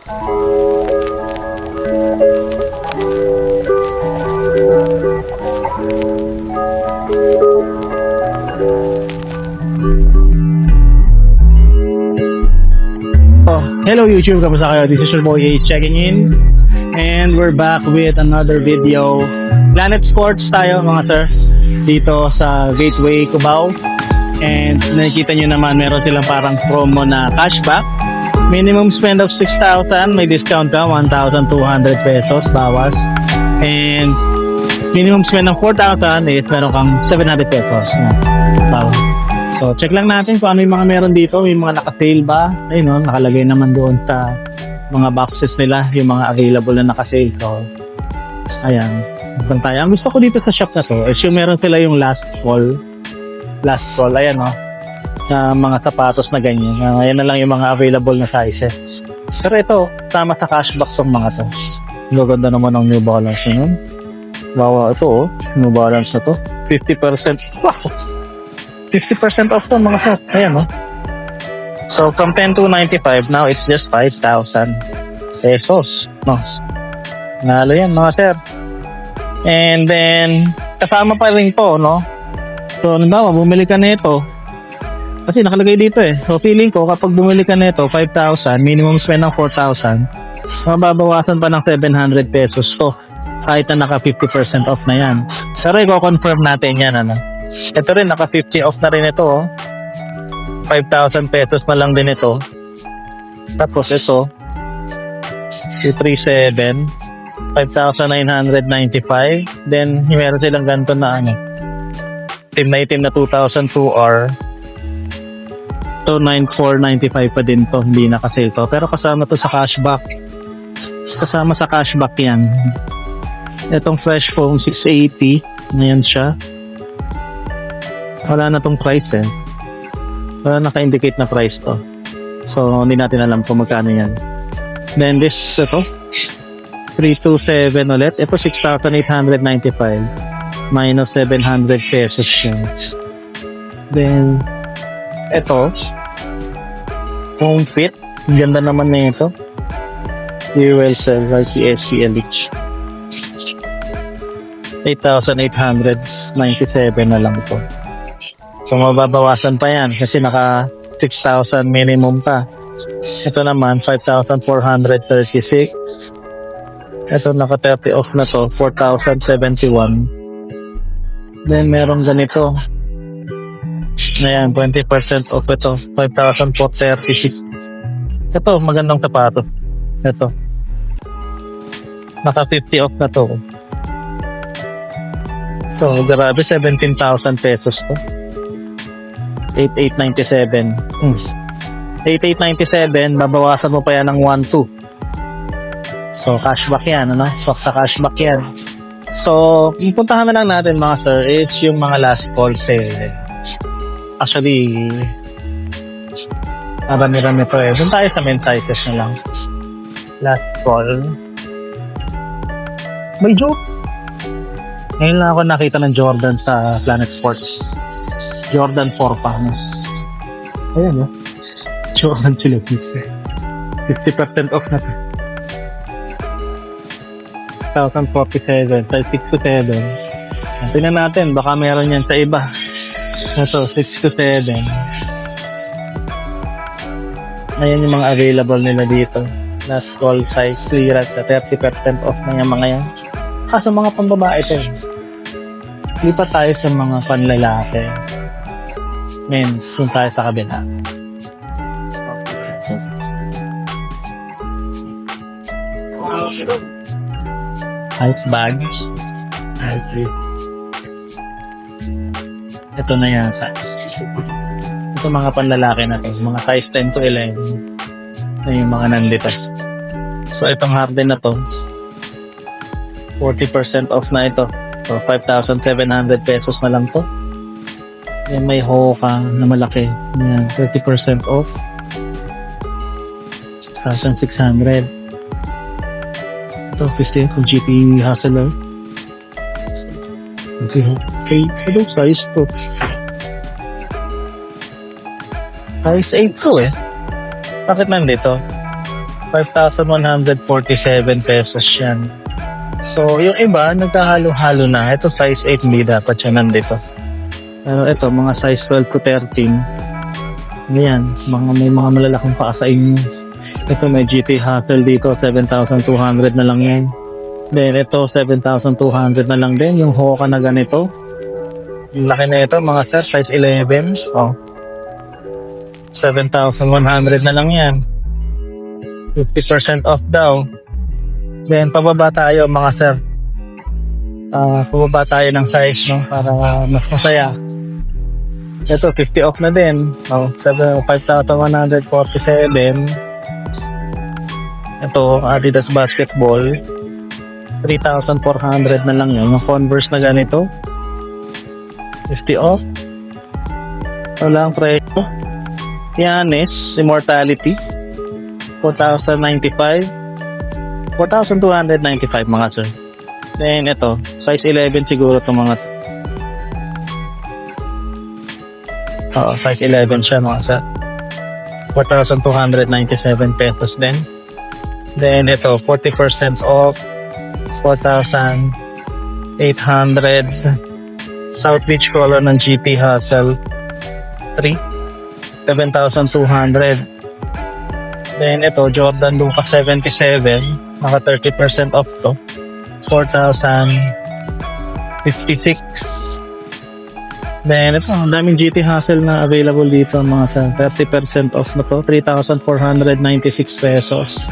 Hello YouTube, kamusta kayo? This is your boy Ace checking in. And we're back with another video. Planet Sports tayo mga sir. Dito sa Gateway, Cubao. And nakikita nyo naman meron silang parang promo na cashback. Minimum spend of 6,000, may discount ka, 1,200 pesos bawas. And minimum spend ng 4,000, meron kang 700 pesos na bawas. So, check lang natin kung ano yung mga meron dito. May mga naka-sale ba? Ayun, no? Nakalagay naman doon sa mga boxes nila, yung mga available na naka-sale. So, ayan. Tayo. Ang gusto ko dito sa shop na to is yung meron sila yung last fall. Ayan, no? Na mga sapatos na ganyan. Ayan na lang yung mga available na sizes. Pero ito, tama sa cashback ng mga to. Gaganda naman ng New Balance yun. Wow, ito, oh. New Balance na to. 50%. Wow! 50% off to mga sir. Ayan, no? So, from 10,295, now it's just 5,000 pesos. No? Nalo yan, mga sir. And then, kasama pa rin po, no? So, nabawa, bumili ka nito. Kasi nakalagay dito eh. So, feeling ko, kapag bumili ka nito, 5,000, minimum spend ng 4,000, mababawasan pa ng 700 pesos to. Kahit na naka 50% off na yan. Pero, i-confirm natin yan, ano? Ito rin, naka 50 off na rin ito, oh. 5,000 pesos na lang din ito. Tapos ito, si 37, 5,995. Then, meron silang ganito na, ano, itim na 2,002 R. So, 9,495 pa din to. Hindi nakasale to. Pero kasama to sa cashback. Kasama sa cashback yan. Itong Fresh Foam 680. Ngayon siya. Wala na tong price eh. Wala naka-indicate na price to. So, hindi natin alam kung magkano yan. Then this, ito, 327 ulit. Ito, 6,895. Minus 700 pesos yun. Then, ito, Home Fit. Ganda naman na ito. UL Cell, ICSCLH. 8,897 na lang ito. So, mababawasan pa yan kasi naka 6,000 minimum pa. Ito naman, 5,436. Ito, naka 30 off na to, 4,071. Then, meron ganito. Ayan, 20% off ito, 5,436. Ito, magandang sapato. Ito. Naka 50 off na to. So, grabe, 17,000 pesos to. 8,897. 8,897, babawasan mo pa yan ng 1,2. So, cashback yan, ano? So, sa cashback yan. So, ipuntahan na lang natin mga sir, it's yung mga last call sale. Actually, marami-rami pa eh. Doon tayo sa men's sizes na lang. Last call. May joke. Ngayon lang ako nakita ng Jordan sa Planet Sports. Jordan 4 pa. Ayan, no? Jordan Philippines. 50% off na to. 1,047, 6 to 7. Tingnan natin, baka meron yan sa iba. Ito, 6 to 7. Ayan yung mga available nila dito. Last call size clearance sa 30% off na yung mga yan. Kaso mga pambabae siya. Lipat tayo sa mga panlalaki. Men's, kung tayo sa kabila. Ice bag. Ito na yan. Ito mga panlalaki natin. Mga size 10 to 11. Na yung mga nandito. So itong harden na to, 40% off na ito. So 5,700 pesos na lang to. Yan, may hoka na malaki. Yan, 30% off. 1,600. Ito, pistin ko GP Hustler. Okay, hello size to. Size 8 to eh. Bakit nandito? 5,147 pesos yan. So, yung iba, nagkahalo-halo na. Ito, size 8, hindi dapat siya nandito. Pero ito, mga size 12 to 13. Ayan, may mga malalaking paa sa inyo. Ito, may GT Hustle dito, 7,200 na lang yan. Then, ito, 7,200 na lang din. Yung Hoka na ganito. Yung laki na ito, mga sir, size 11. Oh. 7,100 na lang yan. 50% off daw. Then, pababa tayo mga sir. Pababa tayo ng size, no? Para mas masaya. Ito, 50 off na din. Oh, 5,147. Ito, Adidas Basketball. 3,400 na lang yun. Yung Converse na ganito. 50 off. Wala ang presyo. Giannis Immortality. 4,095. 4,295 mga sir. Then ito, size 11 siguro itong mga size 11 siya mga sir. 4,297 pesos din. Then ito, 40% off. 4,800. South Beach color ng GT Hustle 3. 7,200. Then ito, Jordan Lucas 77. Maka 30% off to. 4,056. Then ito, ang daming GT Hustle na available dito mga sa 30% off na to. 3,496 pesos.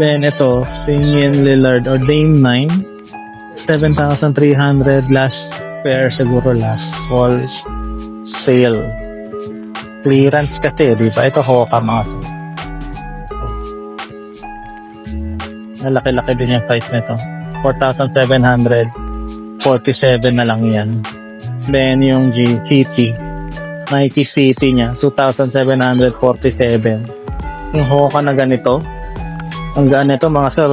Then ito, Damian Lillard or Dame 9. 7,300 last pair siguro last fall sale. Clearance kasi, di ba? Ito Hoka mga sa. Laki-laki din yung price nito. 4,747 na lang yan. Then yung GT, Nike CC niya, 2,747. Yung Hoka na ganito, ang gaan nito mga sir,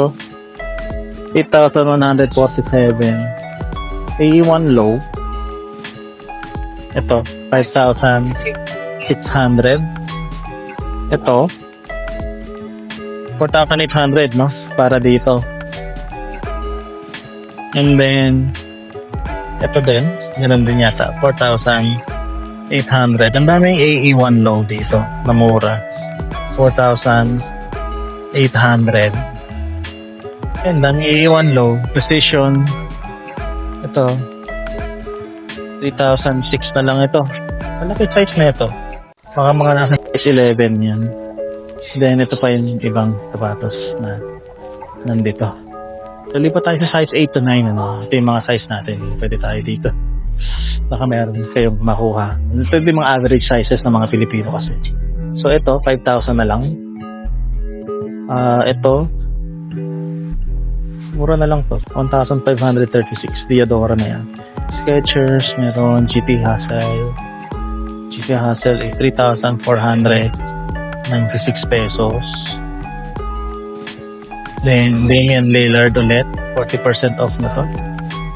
8,147. A1 low, ito, 5,600. Ito, 4,800, no? Para dito. And then, ito din. Ganun din yata. 4,800. Ang daming AE1 low dito. Na mura. 4,800. And daming AE1 low. Precision. Ito. 3,006 na lang ito. Malaki size na ito. Mga nasa size 11 yan. Then ito pa yung ibang sapatos na nandito. So, lipat tayo sa size 8 to 9. Ano? Ito yung mga size natin. Pwede tayo dito. Baka meron kayong makuha. Ito yung mga average sizes ng mga Pilipino kasi. So, ito, 5,000 na lang. Ito, mura na lang to. 1,536. Diadora na yan. Skechers, meron GT Hustle. GT Hustle, 3,496 pesos. Then, Damian Lillard ulit, 40% off na to.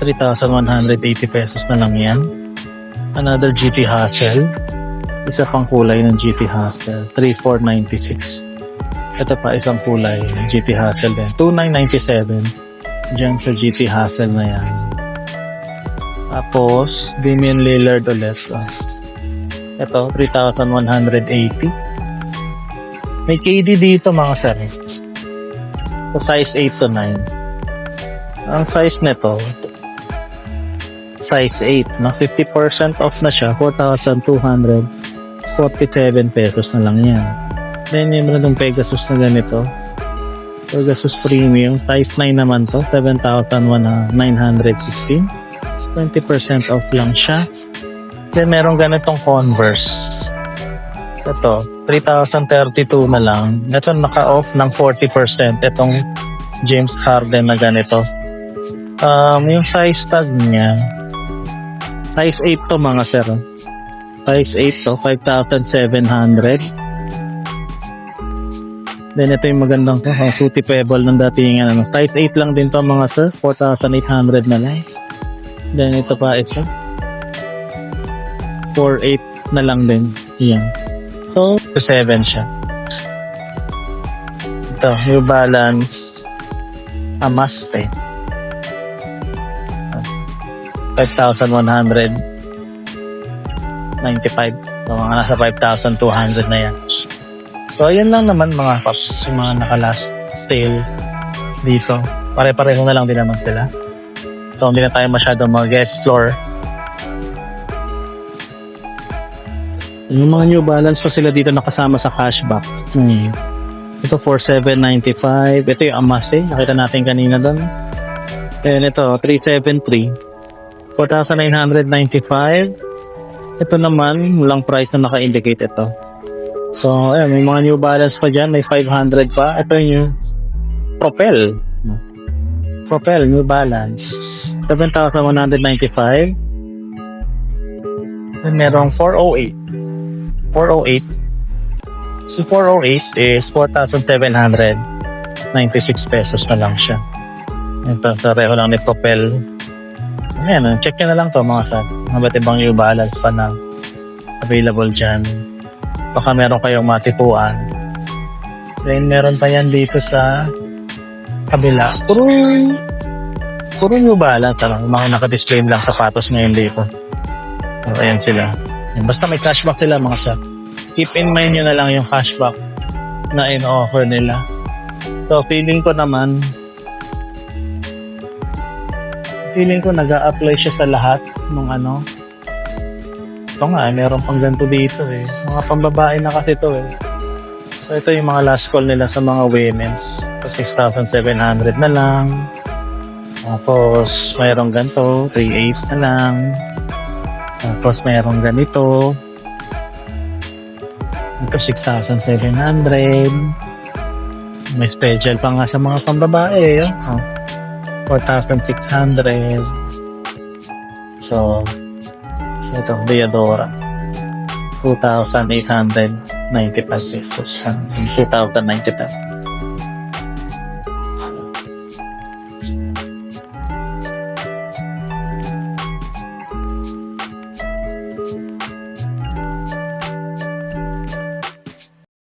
3,180 pesos na lang yan. Another GT Hustle. Isa pang kulay ng GT Hustle, 3,496. Ito pa isang kulay ng GT Hustle din, 2,997. Diyan sa GT Hustle na yan. Tapos, Damian Lillard ulit. Ito, 3,180. May KD dito mga sir. So, size 8 to 9. Ang size nito, size 8, no? 50% off na siya, 4,247 pesos na lang yan. Then, yung mga Pegasus na ganito, Pegasus Premium, size 9 naman to, 7,916. 20% off lang siya. Then, meron ganitong Converse. Ito, 3,032 na lang. Ito naka-off ng 40%. Itong James Harden na ganito. Yung size tag niya, size 8 to mga sir. Size 8 to, 5,700. Then ito yung magandang to, Fruity Pebble ng dating ano. Size 8 lang din to mga sir, 4,800 na lang. Then ito pa, ito 4,800 na lang din. Yan. So, 7 siya. Ito, New Balance Amaste. 5,195. So, mga nasa 5,200 na yan. So, ayan lang naman mga paps, yung mga naka-last sale dito. Pare-pareho na lang din naman sila. So, hindi na tayo masyadong mag-explore. Yung mga New Balance pa sila dito nakasama sa cashback. Ito 4,795. Ito yung Amaste. Nakita natin kanina doon. And ito 373. 4,995. Ito naman, walang price na naka-indicate ito. So, ayan, may mga New Balance pa dyan. May 500 pa. Ito yung Propel. Propel, New Balance. 7,195. Then merong 408. 408. So 408 is 4,796 pesos na lang siya. Ito, pareho lang ni Propel. Ayan, check nyo na lang to mga sir. Maba't ibang New Balance pa na available dyan. Baka meron kayong matipuan. Then meron pa yan dito sa kabila. Puro New Balance. Mga naka-display lang sapatos ngayon dito. So, ayan sila. Basta may cashback sila mga sir. Keep in mind nyo na lang yung cashback na in-offer nila. So, feeling ko nag-a-apply siya sa lahat ng ano. Ito nga, meron pang ganito dito eh. Mga pambabae na kasi ito eh. So, ito yung mga last call nila sa mga women's. So, 6,700 na lang. Tapos, mayroong ganito, 3,800 na lang. Tapos, mayroong ganito. Ito, 6,700. May special pa nga sa mga pambabae. 4,600. So, ito, Diadora. 2,895 pesos. 2,095.